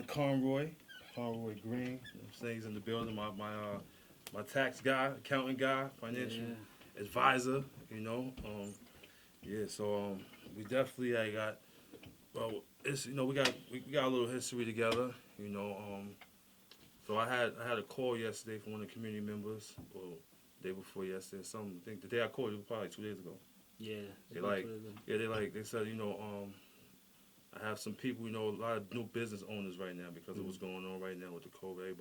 Conroy, Conroy Green. You know what I'm saying? He's in the building. My tax guy, accountant guy, financial Yeah. advisor. You know. Yeah. So we definitely got. Well, it's we got a little history together. You know. So I had a call yesterday from one of the community members. Well, day before yesterday. I think the day I called you was probably like 2 days ago. Yeah. They like, yeah, they said, I have some people, a lot of new business owners right now because of what's going on right now with the COVID.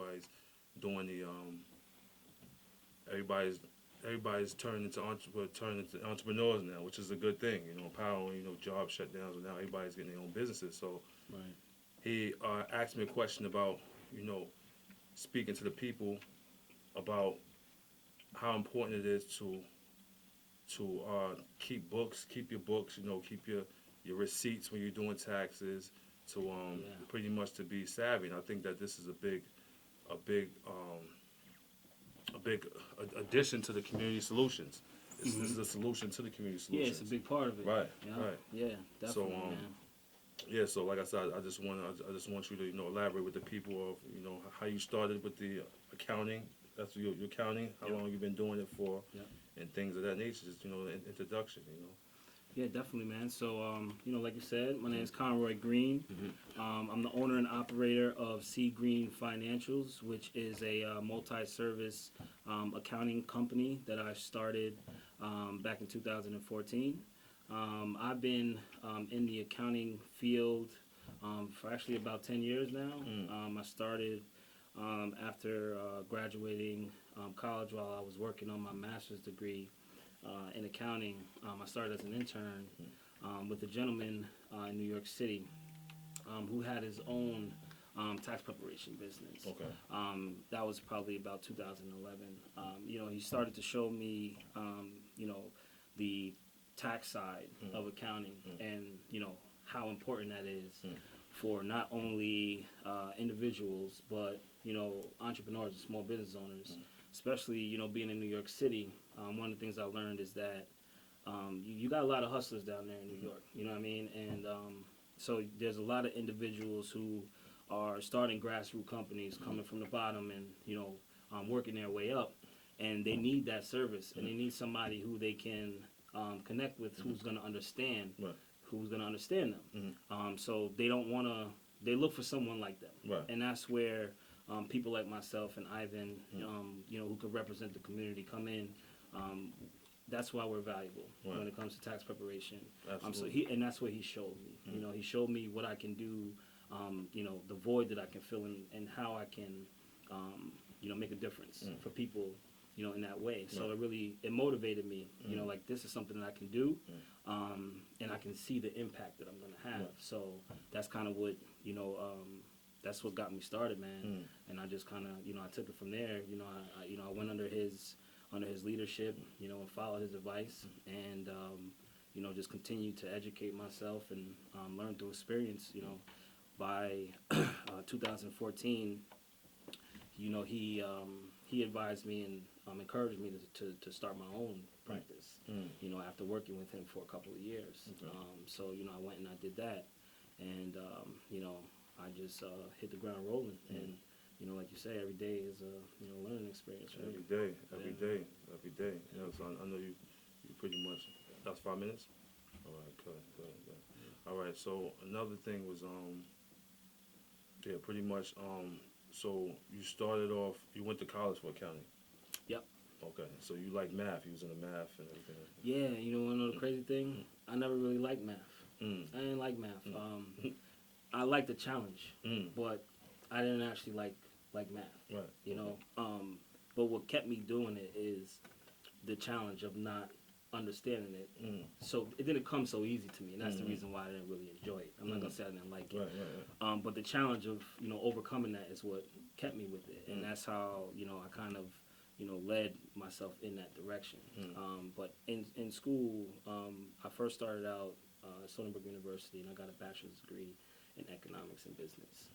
Doing the, everybody's, everybody's turning into entrepreneurs now, which is a good thing. Empowering, job shutdowns, and now everybody's getting their own businesses. So Right. he asked me a question about, speaking to the people about how important it is to keep your books, keep your receipts when you're doing taxes, to Yeah. pretty much to be savvy. And I think that this is a big addition to the community solutions. This is a solution to the community Yeah, solutions. it's a big part of it. Right, Yeah. right. Yeah, So definitely, man. yeah, so like I said, I just want you to elaborate with the people of how you started with the accounting. That's your accounting. How Yep. long you've been doing it for, Yep. and things of that nature. Just an introduction. Yeah, definitely, man. So, like you said, my name is Conroy Green. I'm the owner and operator of Sea Green Financials, which is a multi-service accounting company that I started back in 2014. I've been in the accounting field for actually about 10 years now. I started after graduating college while I was working on my master's degree in accounting. I started as an intern with a gentleman in New York City who had his own tax preparation business. Okay. That was probably about 2011. He started to show me, the tax side of accounting and, how important that is for not only individuals, but, entrepreneurs and small business owners, especially, being in New York City. One of the things I learned is that you got a lot of hustlers down there in New York, you know what I mean? And so there's a lot of individuals who are starting grassroots companies coming from the bottom and, working their way up. And they need that service, and they need somebody who they can connect with, who's going to understand, Right. who's going to understand them. So they don't want to, they look for someone like them. Right. And that's where people like myself and Ivan, who could represent the community, come in. That's why we're valuable when it comes to tax preparation. Absolutely. And that's what he showed me. He showed me what I can do, the void that I can fill in, and how I can, make a difference for people, in that way. So it motivated me. Like, this is something that I can do, and I can see the impact that I'm going to have. So that's kind of what, that's what got me started, man. And I just kind of, I took it from there. I went under his leadership, and followed his advice, and just continued to educate myself and learn through experience. By 2014, he advised me and encouraged me to start my own practice. After working with him for a couple of years. Okay. So I went and I did that, and I just hit the ground rolling. And like you say, every day is a learning experience. Right? Every day. So I know you pretty much. That's 5 minutes. All right, good. All right. So another thing was pretty much so you started off. You went to college for accounting. Yep. Okay. So you like math. You was into math and everything. Yeah. You want to know the crazy thing? I never really liked math. I didn't like math. I liked the challenge, but I didn't actually like math. Right. But what kept me doing it is the challenge of not understanding it. So it didn't come so easy to me, and that's the reason why I didn't really enjoy it. I'm not gonna say I didn't like it. Right. But the challenge of overcoming that is what kept me with it, and that's how I kind of led myself in that direction. But in school, I first started out at Stonebrook University, and I got a bachelor's degree in economics and business.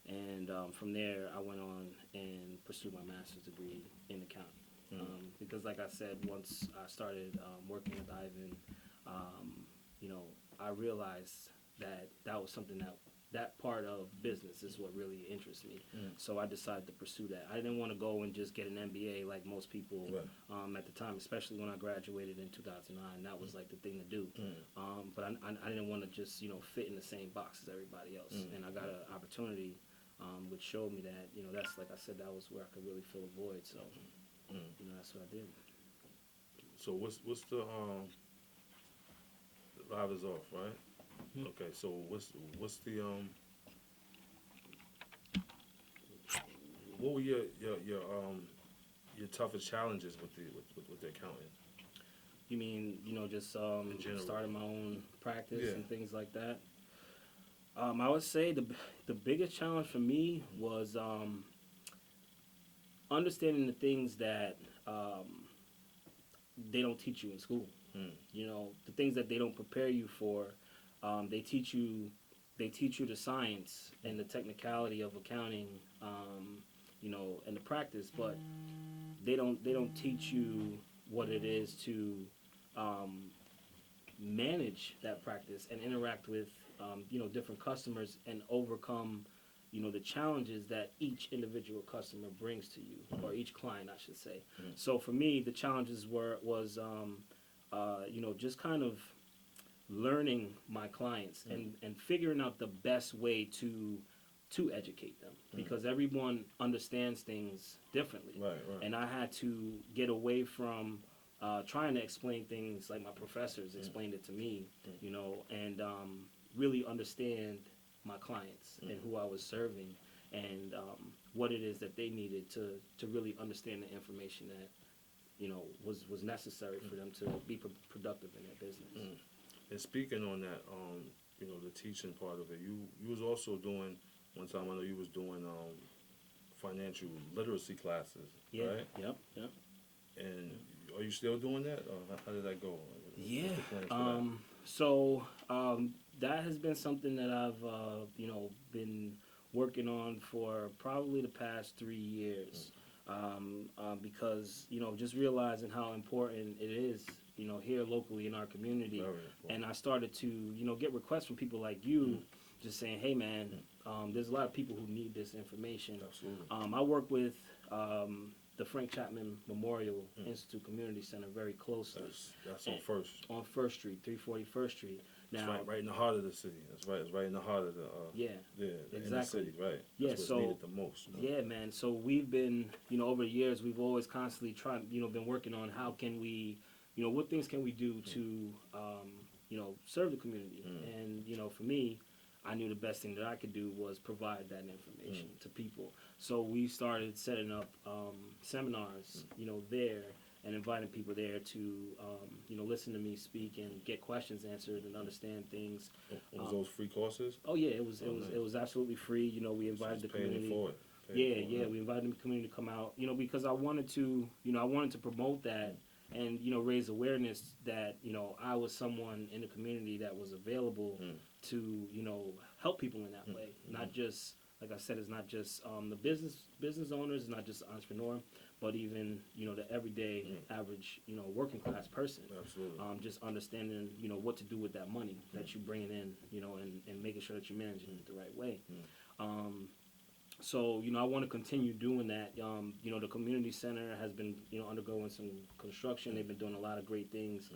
And from there, I went on and pursued my master's degree in accounting. Because, like I said, once I started working with Ivan, I realized that was something that that part of business is what really interests me. Mm. So I decided to pursue that. I didn't want to go and just get an MBA like most people at the time, especially when I graduated in 2009. That was like the thing to do. But I didn't want to just, fit in the same box as everybody else. And I got an opportunity which showed me that, that's, like I said, that was where I could really fill a void. So, that's what I did. So what's the live is off, right? Mhm. Okay, so what's the what were your toughest challenges with the accounting? You mean, just general. starting my own practice Yeah. and things like that? I would say the biggest challenge for me was understanding the things that they don't teach you in school. The things that they don't prepare you for. They teach you the science and the technicality of accounting, and the practice, but they don't teach you what it is to manage that practice and interact with different customers and overcome the challenges that each individual customer brings to you, or each client, I should say. So for me, the challenges was just kind of learning my clients and figuring out the best way to educate them, because everyone understands things differently. Right. And I had to get away from trying to explain things like my professors explained it to me, and really understand my clients and who I was serving, and what it is that they needed to really understand the information that was necessary for them to be productive in their business. And speaking on that, the teaching part of it, you was also doing one time. I know you was doing financial literacy classes, Yeah. right? Yep. And are you still doing that, or how did that go? Yeah. What's the plans for that? So that has been something that I've been working on for probably the past 3 years, because just realizing how important it is, here locally in our community. Very important. And I started to get requests from people like you, just saying, hey man, there's a lot of people who need this information. Absolutely. I work with the Frank Chapman Memorial Institute Community Center very closely. That's on First. On First Street, 340 First Street. Now, It's right in the heart of the city. That's right. It's right in the heart of the the inner exactly. city, right? Yeah, That's what's so needed the most. Yeah, man. So we've been, over the years, we've always constantly tried, been working on how can we, what things can we do to, serve the community. And for me, I knew the best thing that I could do was provide that information to people. So we started setting up seminars, there, and inviting people there to, listen to me speak and get questions answered and understand things. Was those free courses? Oh yeah, it was nice. Absolutely free. We invited the Paying community. for it. We invited the community to come out, because I wanted to, promote that and, raise awareness that, I was someone in the community that was available to, help people in that way. Not just, like I said, it's not just the business owners, not just the entrepreneur, but even, the everyday average, working class person. Absolutely. Just understanding, what to do with that money that you're bringing in, and making sure that you're managing it the right way. So, I want to continue doing that. The community center has been, undergoing some construction. They've been doing a lot of great things,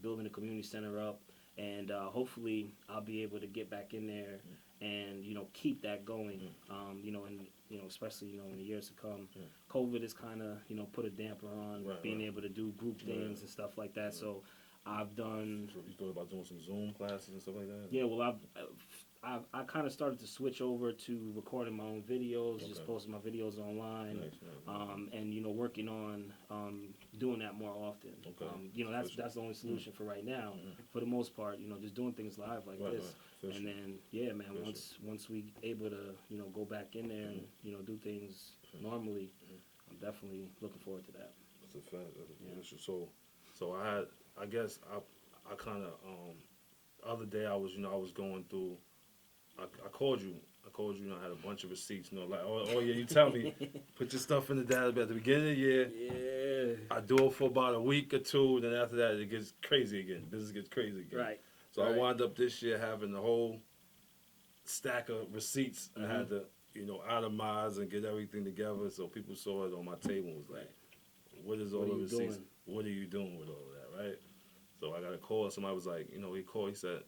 building the community center up. And hopefully I'll be able to get back in there and, keep that going, and, especially, in the years to come. COVID has kind of, put a damper on being able to do group things and stuff like that. So I've done... So you thought about doing some Zoom classes and stuff like that? Yeah, well, I kind of started to switch over to recording my own videos, just posting my videos online, Nice. and working on doing that more often. Okay. That's the only solution for right now. For the most part, just doing things live like this, Right. and then man, once we able to go back in there and do things normally, I'm definitely looking forward to that. That's a fact. That's a So I guess I kind of other day I was going through. I called you. I had a bunch of receipts. Like, oh yeah, you tell me, put your stuff in the database at the beginning of the year. Yeah. I do it for about a week or two, then after that it gets crazy again. Business gets crazy again. Right. So I wound up this year having the whole stack of receipts I had to, itemize and get everything together. So people saw it on my table and was like, what is all What are the you receipts? doing? What are you doing with all of that, right? So I got a call. Somebody was like, he said,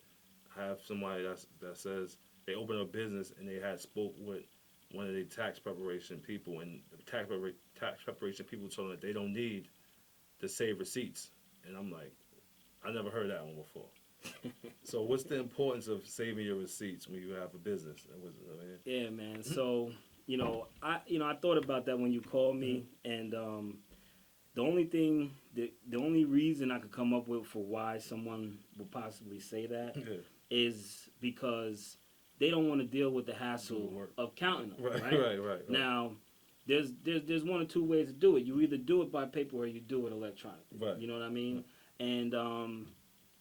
I have somebody that says they opened a business and they had spoke with one of the tax preparation people, and the tax preparation people told them that they don't need to save receipts. And I'm like, I never heard that one before. So what's the importance of saving your receipts when you have a business? Yeah, man. So I thought about that when you called me, and the only reason I could come up with for why someone would possibly say that is because they don't want to deal with the hassle of counting them. Right. Now, there's one or two ways to do it. You either do it by paper or you do it electronically. Right. You know what I mean? And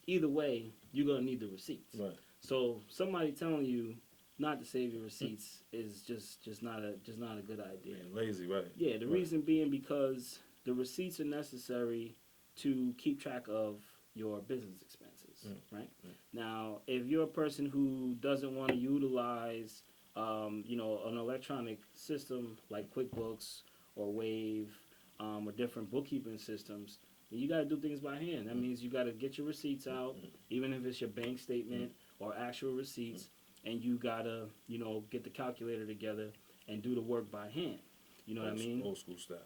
either way, you're gonna need the receipts. Right. So somebody telling you not to save your receipts is just not a good idea. Being lazy, right? Yeah, the reason being because the receipts are necessary to keep track of your business expenses, right? Now, if you're a person who doesn't want to utilize, an electronic system like QuickBooks or Wave, or different bookkeeping systems, then you got to do things by hand. That means you got to get your receipts out, even if it's your bank statement or actual receipts, and you got to, get the calculator together and do the work by hand. You know what I mean? Old school style.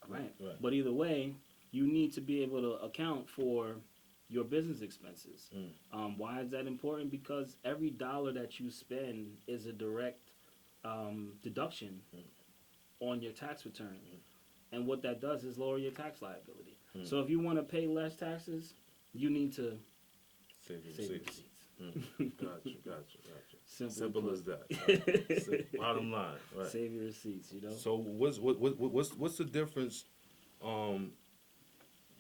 Right. But either way, you need to be able to account for your business expenses. Why is that important? Because every dollar that you spend is a direct deduction on your tax return. And what that does is lower your tax liability. So if you want to pay less taxes, you need to save your receipts. Gotcha. Simple as that. Bottom line, right? Save your receipts. So what's the difference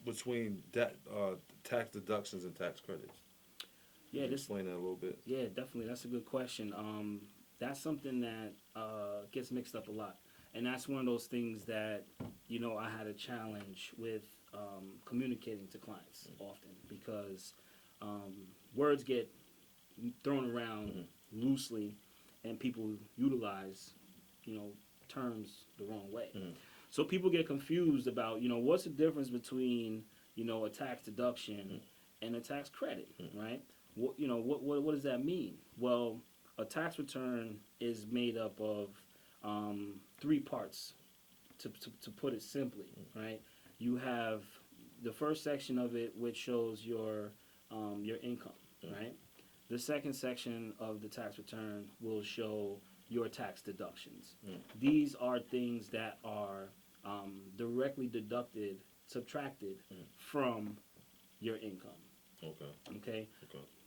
between that tax deductions and tax credits? Yeah, explain that a little bit. Yeah, definitely. That's a good question. That's something that gets mixed up a lot, and that's one of those things that I had a challenge with communicating to clients often because words get thrown around loosely, and people utilize terms the wrong way. So people get confused about what's the difference between a tax deduction and a tax credit, right? What does that mean? Well, a tax return is made up of three parts, to put it simply, right? You have the first section of it, which shows your income, right? The second section of the tax return will show your tax deductions. These are things that are directly subtracted from your income. Okay.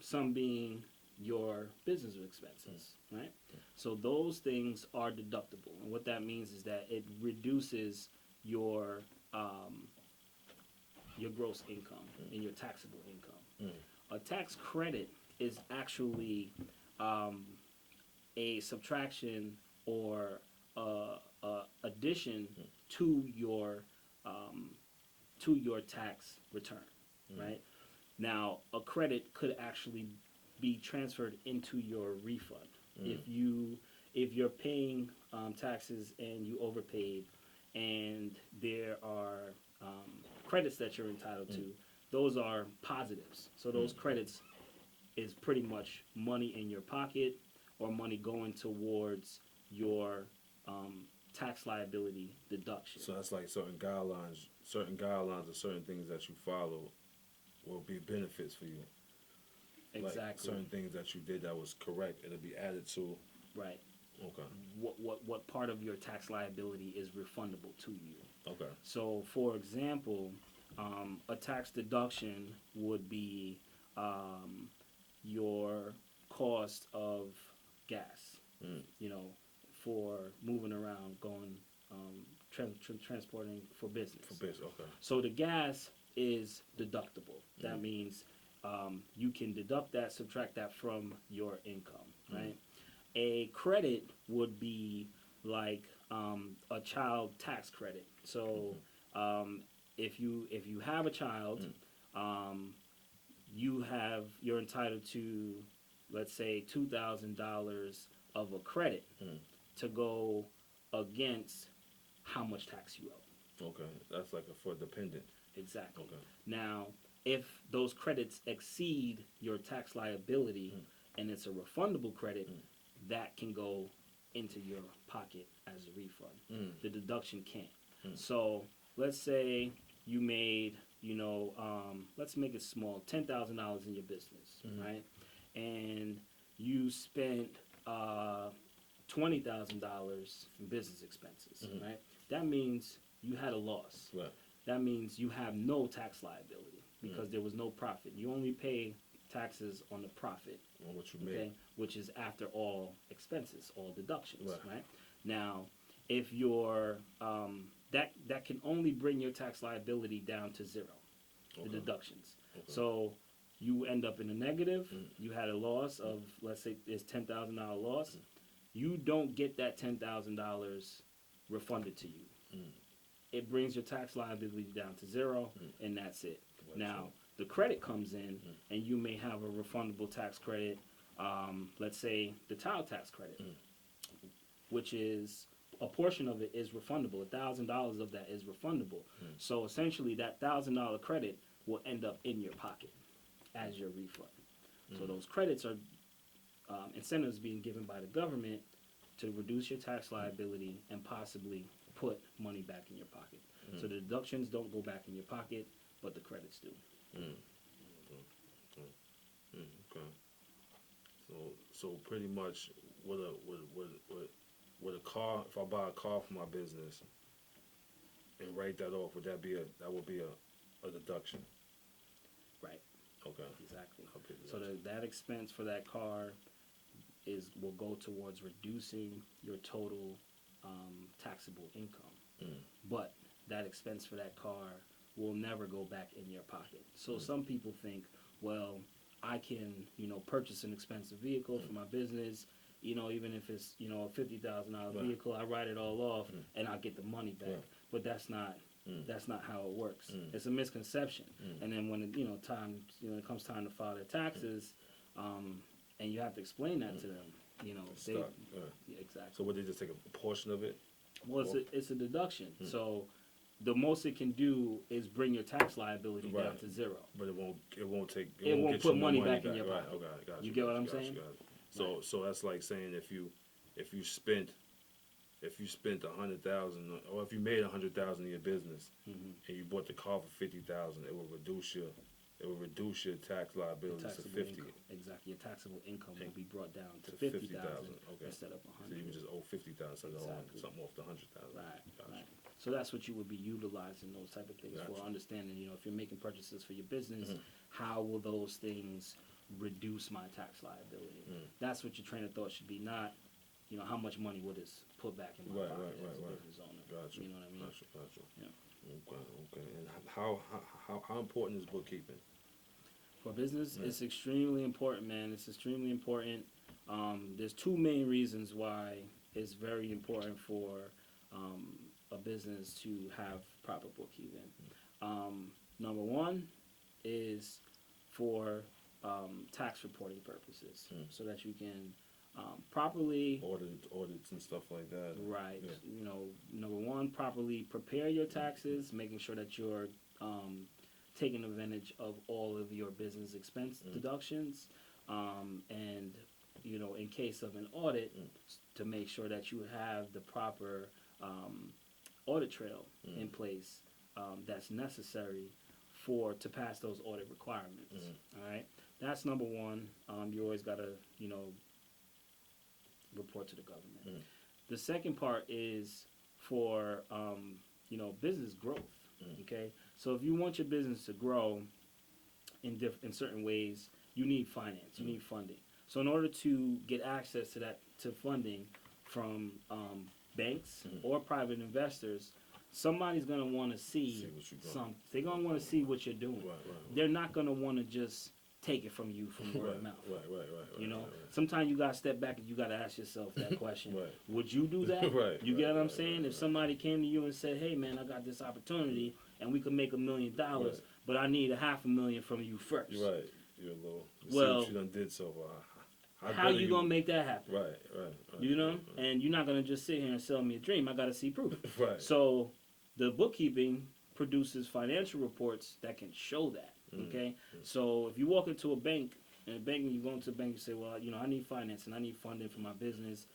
Some being your business expenses, right? So those things are deductible, and what that means is that it reduces your gross income and your taxable income. A tax credit is actually a subtraction or addition to your tax return, right? Now, a credit could actually be transferred into your refund. If you're paying taxes and you overpaid, and there are credits that you're entitled to, those are positives. So those credits is pretty much money in your pocket or money going towards your tax liability deduction. So that's like certain guidelines or certain things that you follow will be benefits for you. Exactly. Like certain things that you did that was correct, it'll be added to. Right. Okay. What part of your tax liability is refundable to you? Okay. So, for example, a tax deduction would be your cost of gas. For moving around, going transporting for business. Okay. So the gas is deductible. That means you can deduct that, subtract that from your income, right? A credit would be like a child tax credit. So if you have a child, you're entitled to let's say $2,000 of a credit Mm. to go against how much tax you owe. Okay, that's like for dependent. Exactly. Okay. Now, if those credits exceed your tax liability and it's a refundable credit, that can go into your pocket as a refund. The deduction can't. So let's say you made, let's make it small, $10,000 in your business, right? And you spent $20,000 in business expenses, right? That means you had a loss. Right. That means you have no tax liability because there was no profit. You only pay taxes on the profit, On what you made. okay, which is after all expenses, all deductions, Right. right? Now, if you're that can only bring your tax liability down to zero, the deductions. Okay. So you end up in a negative. You had a loss of, let's say, it's $10,000 loss. You don't get that $10,000 refunded to you. It brings your tax liability down to zero, and that's it. Right. Now, the credit comes in, and you may have a refundable tax credit. Let's say the child tax credit, which is a portion of it is refundable. $1,000 of that is refundable. So essentially, that $1,000 credit will end up in your pocket as your refund. So those credits are incentives being given by the government to reduce your tax liability and possibly put money back in your pocket. So the deductions don't go back in your pocket, but the credits do. Okay. So pretty much with a car, if I buy a car for my business and write that off, would that be a deduction? Right. Okay. Exactly. Okay, So that expense for that car will go towards reducing your total taxable income. But that expense for that car will never go back in your pocket. So some people think, well, I can, purchase an expensive vehicle for my business, even if it's, a $50,000 vehicle, I write it all off and I'll get the money back. Right. But that's not how it works. It's a misconception. And then when it comes time to file their taxes, and you have to explain that to them, they, Right. yeah, exactly. So would they just take a portion of it? Well, it's a deduction. So the most it can do is bring your tax liability down Right. to zero. But it won't won't get put you no money back in your Right. pocket. Okay. Got You get what I'm got saying? got you. So that's like saying if you spent $100,000, or if you made $100,000 in your business and you bought the car for $50,000, it will reduce your tax liability to Taxable 50. income. Exactly. Your taxable income will be brought down to To 50,000 okay. instead of So 100. you would just owe 50,000 instead of owing Exactly. something off the 100,000. Right, Gotcha. right. So that's what you would be utilizing those type of things for, Gotcha. understanding, if you're making purchases for your business, how will those things reduce my tax liability? That's what your train of thought should be, not, how much money would this put back in my Right, pocket right, as a right, business owner. Gotcha. You know what I mean? Gotcha. Yeah. Okay. And how important is bookkeeping? For business, Yeah. it's extremely important, man. It's extremely important. There's two main reasons why it's very important for a business to have proper bookkeeping. Number one is for tax reporting purposes, so that you can properly Audits and stuff like that. right. Yeah. Number one, properly prepare your taxes, making sure that you're taking advantage of all of your business expense deductions, and in case of an audit, to make sure that you have the proper audit trail in place that's necessary to pass those audit requirements. All right, that's number one. You always gotta report to the government. The second part is for business growth. Okay, so if you want your business to grow in certain ways, you need finance, you need funding. So in order to get access to funding from banks or private investors, somebody's gonna want to see what you're doing. some. They're gonna want to see what you're doing. Right. They're not gonna want to just take it from you from word of mouth. Right. Sometimes you gotta step back and you gotta ask yourself that question. Right. Would you do that? You get what I'm saying? Right. If somebody came to you and said, "Hey, man, I got this opportunity and we could make $1 million, but I need $500,000 from you first." You're right. You're a little. Well, See what you done did so far. How you gonna make that happen? Right. You know, right. and you're not gonna just sit here and sell me a dream. I gotta see proof. Right. So the bookkeeping produces financial reports that can show that. Okay, so if you walk into a bank and you go into a bank, you say, well, I need financing, I need funding for my business.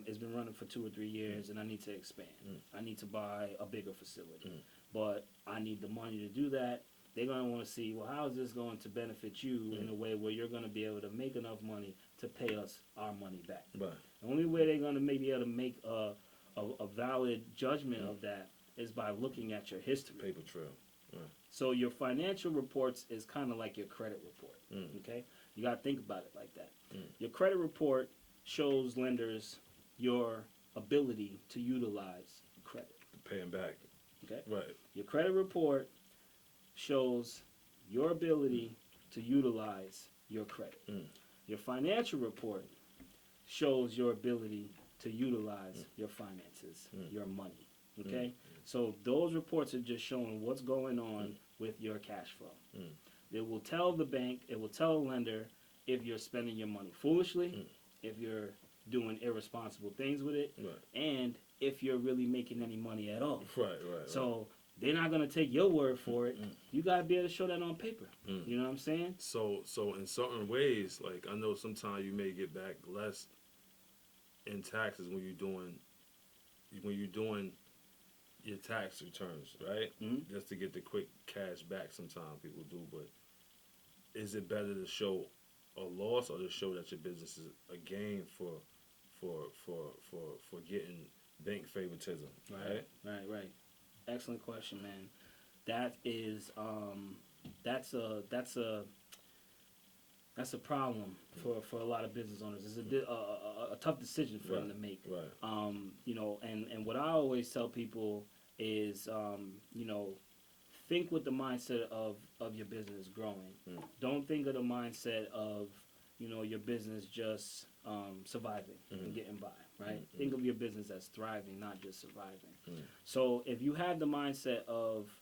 It's been running for 2 or 3 years, and I need to expand. I need to buy a bigger facility, but I need the money to do that. They're going to want to see, well, how is this going to benefit you in a way where you're going to be able to make enough money to pay us our money back. Right. The only way they're going to maybe be able to make a valid judgment of that is by looking at your history. Paper trail. Right. So your financial reports is kind of like your credit report. Okay, you got to think about it like that. Your credit report shows lenders your ability to utilize credit. Paying back. Okay. Right. Your credit report shows your ability to utilize your credit. Your financial report shows your ability to utilize your finances, your money. Okay? So those reports are just showing what's going on with your cash flow. It will tell the bank, it will tell a lender if you're spending your money foolishly, if you're doing irresponsible things with it, and if you're really making any money at all. Right. So they're not going to take your word for it. You got to be able to show that on paper. You know what I'm saying? So in certain ways, like I know sometimes you may get back less in taxes when you're doing your tax returns, right? Just to get the quick cash back. Sometimes people do, but is it better to show a loss or to show that your business is a gain for getting bank favoritism? Right. Excellent question, man. That is that's a problem for a lot of business owners. It's a tough decision for them to make. Right. And what I always tell people is think with the mindset of your business growing. Don't think of the mindset of your business just surviving and getting by, right? Think of your business as thriving, not just surviving. So if you have the mindset of,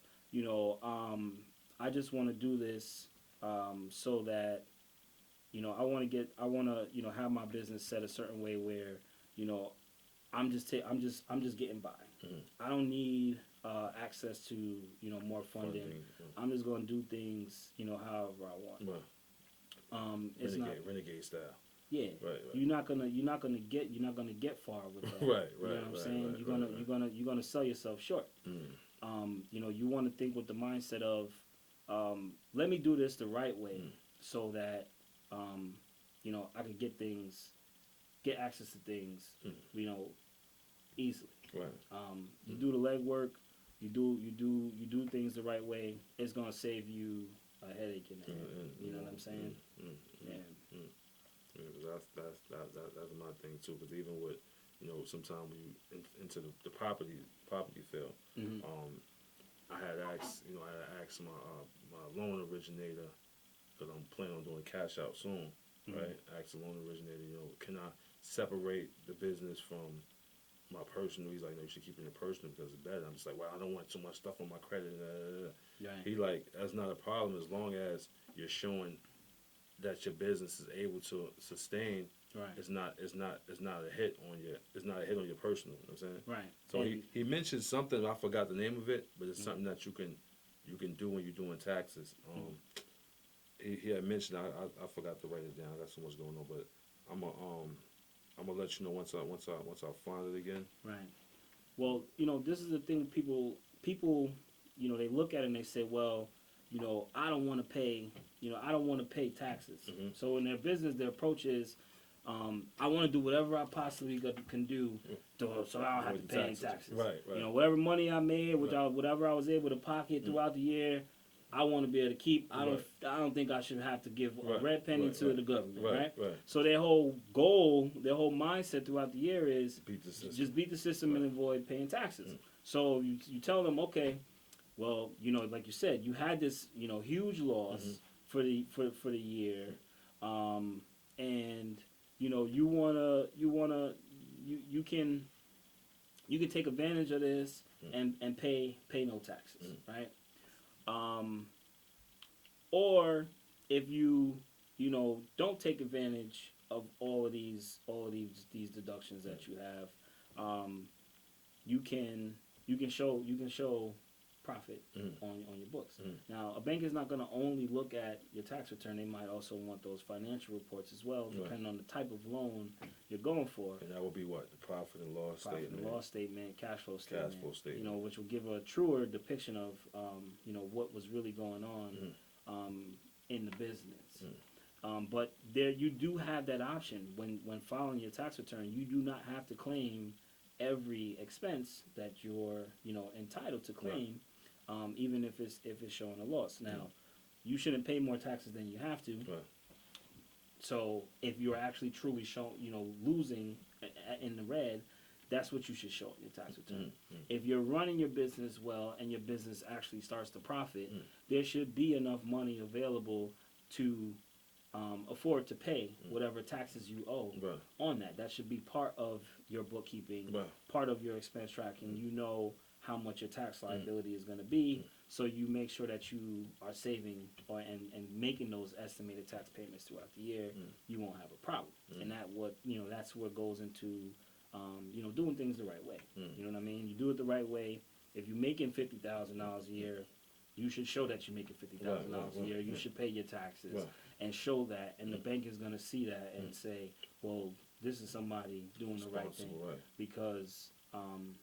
I just want to do this so that, I want to have my business set a certain way where, I'm just getting by. I don't need access to, more funding. I'm just going to do things, however I want. It's renegade style. Yeah, right. You're not gonna get far with that. Right. You know what I'm saying? You're gonna sell yourself short. You want to think with the mindset of, let me do this the right way, so that, I can get access to things, easily. Right. You do the legwork. You do things the right way. It's gonna save you a headache in there. You know what I'm saying? Yeah. That's my thing too. Because even with sometimes when you into the property field, I had asked my loan originator, because I'm planning on doing cash out soon, right? Asked the loan originator, can I separate the business from my personal? He's like, no, you should keep it in personal because it's better. I'm just like, well, I don't want too much stuff on my credit. Right. He like, that's not a problem as long as you're showing that your business is able to sustain. Right. It's not a hit on your personal. You know what I'm saying? Right. So he mentioned something, I forgot the name of it, but it's something that you can do when you're doing taxes. He had mentioned, I forgot to write it down. I got so much going on, but I'm gonna let you know once I find it again. Right. Well, this is the thing. People, they look at it and they say, well, I don't want to pay taxes. So in their business, their approach is, I want to do whatever I possibly can do so I don't have to pay any taxes. Right. Whatever money I made, whatever I was able to pocket throughout the year, I want to be able to keep. I don't think I should have to give a red penny to the government. Right. So their whole goal, their whole mindset throughout the year is just beat the system and avoid paying taxes. So you tell them, okay, well, like you said, you had this, huge loss for the year, and you can take advantage of this and pay no taxes, right? Or if you don't take advantage of all of these deductions that you have, you can show profit on your books. Now, a bank is not going to only look at your tax return; they might also want those financial reports as well, depending on the type of loan you're going for. And that would be what? The profit and loss statement. Profit and loss statement, cash flow statement. Cash flow statement. You know, which will give a truer depiction of you know, what was really going on in the business. But there, you do have that option when filing your tax return. You do not have to claim every expense that you're, you know, entitled to claim, even if it's showing a loss. Now, you shouldn't pay more taxes than you have to. Right. So if you're actually truly you know, losing in the red, that's what you should show in your tax return. If you're running your business well and your business actually starts to profit, there should be enough money available to afford to pay whatever taxes you owe on that. That should be part of your bookkeeping, part of your expense tracking. You know how much your tax liability is going to be, so you make sure that you are saving and making those estimated tax payments throughout the year. You won't have a problem, and that's what goes into you know, doing things the right way. You know what I mean? You do it the right way. If you're making $50,000 a year, you should show that you're making $50,000 a year. You should pay your taxes and show that, and the bank is going to see that and say, well, this is somebody doing the right thing, because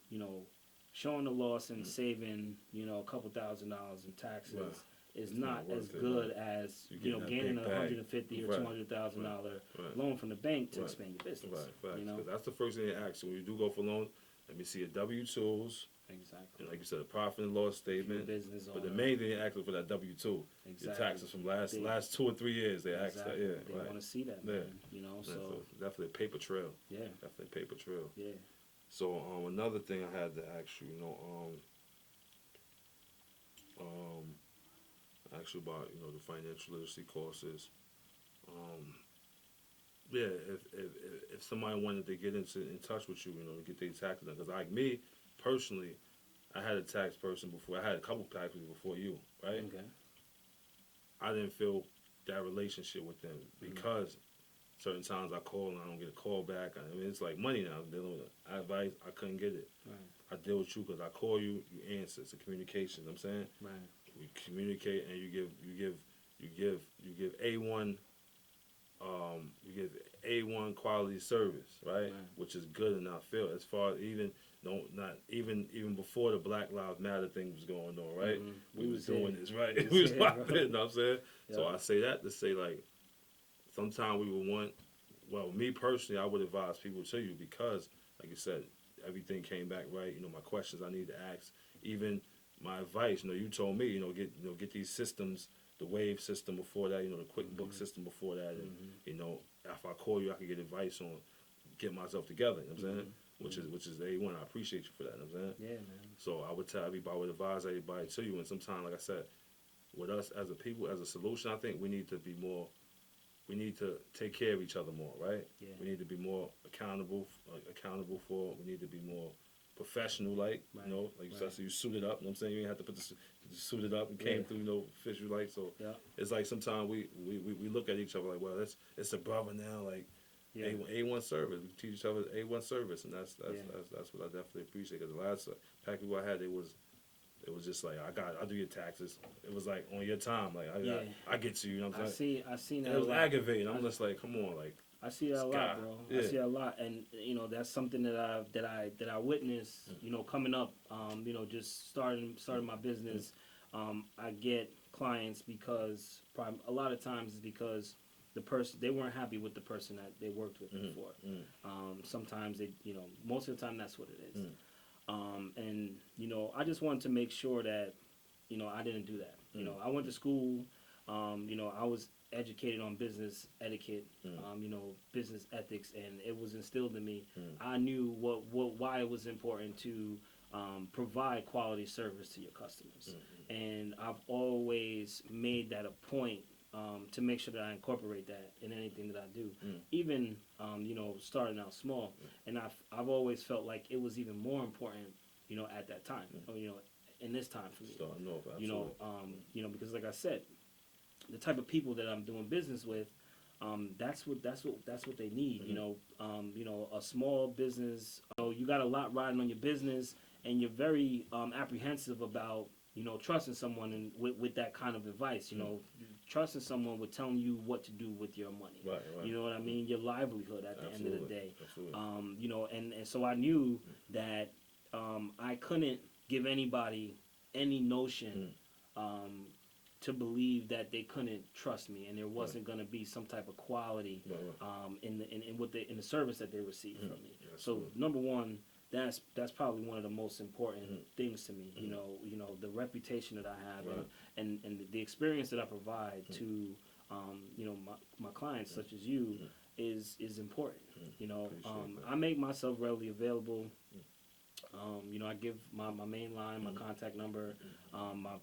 you know, showing the loss and saving, you know, a couple $1,000s in taxes is not as good as, you know, gaining a $150,000 or $200,000 loan from the bank to expand your business. Right. You know, Because that's the first thing they ask. So when you do go for loan, let me see your W-2s. Exactly. And like you said, a profit and loss statement. But the main thing they ask for that W-2. Exactly. The taxes from last 2 or 3 years. They ask that. Yeah. They want to see that, man. You know, so definitely a paper trail. Yeah. Definitely a paper trail. Yeah. So another thing I had to ask you, you know, actually about, you know, the financial literacy courses. Yeah, if somebody wanted to get in touch with you, you know, to get their taxes done, because like me personally, I had a tax person before. I had a couple tax people before you, right? Okay. I didn't feel that relationship with them because certain times I call and I don't get a call back. I mean, it's like money now. I'm dealing with advice. I couldn't get it. Right. I deal with you because I call you, you answer. It's a communication. You know what I'm saying? Right. We communicate, and you give A1 you give A1 quality service, right? Which is good, and I feel as far as even before the Black Lives Matter thing was going on, right? We was doing this, right? We was popping, you know what I'm saying? Yeah. So I say that to say, like, sometimes we would want, well, me personally, I would advise people to you because, like you said, everything came back right. You know, my questions I need to ask, even my advice. You know, you told me, get these systems, the Wave system before that, you know, the QuickBooks system before that, and you know, if I call you, I can get advice on get myself together. You know what I'm saying? Which is A1. I appreciate you for that. You know what I'm saying? Yeah, man. So I would tell everybody, I would advise everybody to you. And sometimes, like I said, with us as a people, as a solution, I think we need to be more. We need to take care of each other more, right? Yeah. We need to be more accountable for. We need to be more professional, like, you know, like you said, so you suited up. You know what I'm saying? You didn't have to put you suited up and came through, you know, official, like, so it's like sometimes we look at each other like, well, it's a brother now, like, A1 service. We teach each other A1 service, and that's what I definitely appreciate. Because the last pack people I had, it was just like, I do your taxes. It was like on your time, like I get to you. You know what I'm saying? I seen that. It was aggravating. I'm just like, come on, like. I see that a lot, bro. Yeah. I see that a lot, and you know, that's something that I witnessed. You know, coming up, you know, just starting my business. I get clients because a lot of times it's because the person, they weren't happy with the person that they worked with before. Sometimes they, you know, most of the time that's what it is. And you know, I just wanted to make sure that, you know, I didn't do that. You know, I went to school. You know, I was educated on business etiquette, you know, business ethics, and it was instilled in me. I knew why it was important to provide quality service to your customers, and I've always made that a point to make sure that I incorporate that in anything that I do, even you know, starting out small. And I've always felt like it was even more important, you know, at that time, you know, in this time for me, you know, because like I said, the type of people that I'm doing business with, that's what they need. Mm-hmm. You know, a small business. You got a lot riding on your business, and you're very apprehensive about trusting someone and with that kind of advice. Trusting someone with telling you what to do with your money. Right, right. You know what I mean? Your livelihood at the end of the day. Absolutely. And so I knew that I couldn't give anybody any notion to believe that they couldn't trust me, and there wasn't going to be some type of quality in the service that they received from me. So number one, that's probably one of the most important things to me. The reputation that I have and the experience that I provide to my clients such as you is important. I make myself readily available. I give my main line, my contact number. My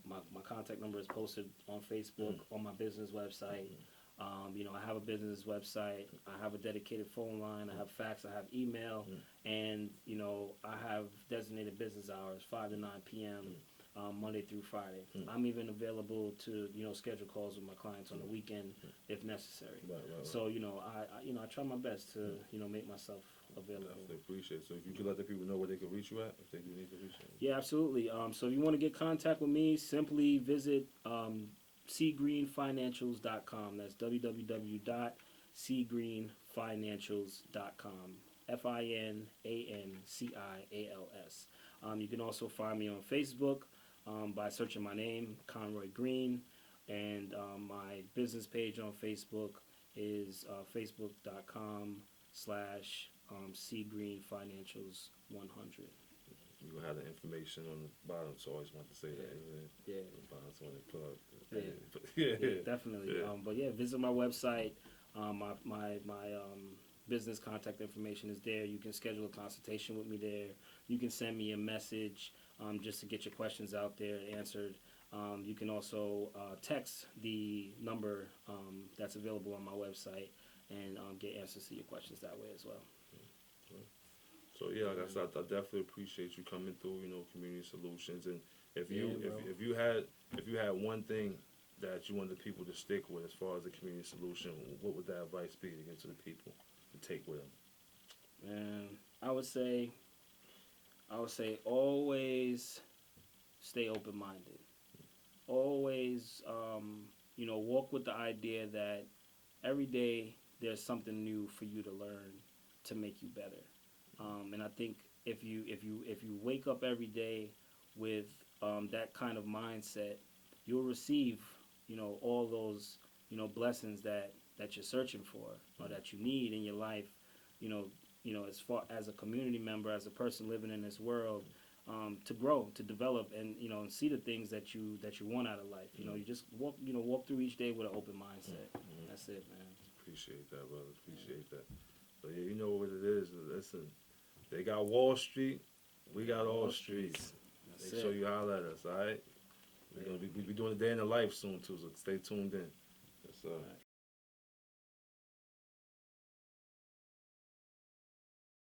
contact number is posted on Facebook, on my business website. I have a business website. I have a dedicated phone line. I have fax. I have email. And, I have designated business hours, 5 to 9 p.m., Monday through Friday. I'm even available to, schedule calls with my clients on the weekend if necessary. So, I try my best to, make myself available. I appreciate it. So if you could let the people know where they can reach you at, if they do need to reach you. Yeah, absolutely. So if you want to get contact with me, simply visit cgreenfinancials.com. That's www.cgreenfinancials.com. FINANCIALS. You can also find me on Facebook by searching my name, Conroy Green, and my business page on Facebook is facebook.com/cgreenfinancials100. You gonna have the information on the bottom, so I always want to say that. Yeah. The bottom, so when they pull up. Yeah, definitely. Yeah. But yeah, visit my website. My business contact information is there. You can schedule a consultation with me there. You can send me a message just to get your questions out there answered. You can also text the number that's available on my website and get answers to your questions that way as well. So yeah, like I said, I definitely appreciate you coming through. Community solutions, and if you had one thing that you wanted people to stick with as far as the community solution, what would that advice be to get to the people to take with them? And I would say always stay open-minded. Always, walk with the idea that every day there's something new for you to learn to make you better. And I think if you wake up every day with that kind of mindset, you'll receive all those blessings that you're searching for or that you need in your life. As far as a community member, as a person living in this world, to grow, to develop, and and see the things that you want out of life. You just walk through each day with an open mindset. That's it, man. Appreciate that, brother. Appreciate that. So yeah, you know what it is. Listen, they got Wall Street, we got all streets. Make sure you holler at us, all right? We'll be doing a day in the life soon too, so stay tuned in. Yes, sir.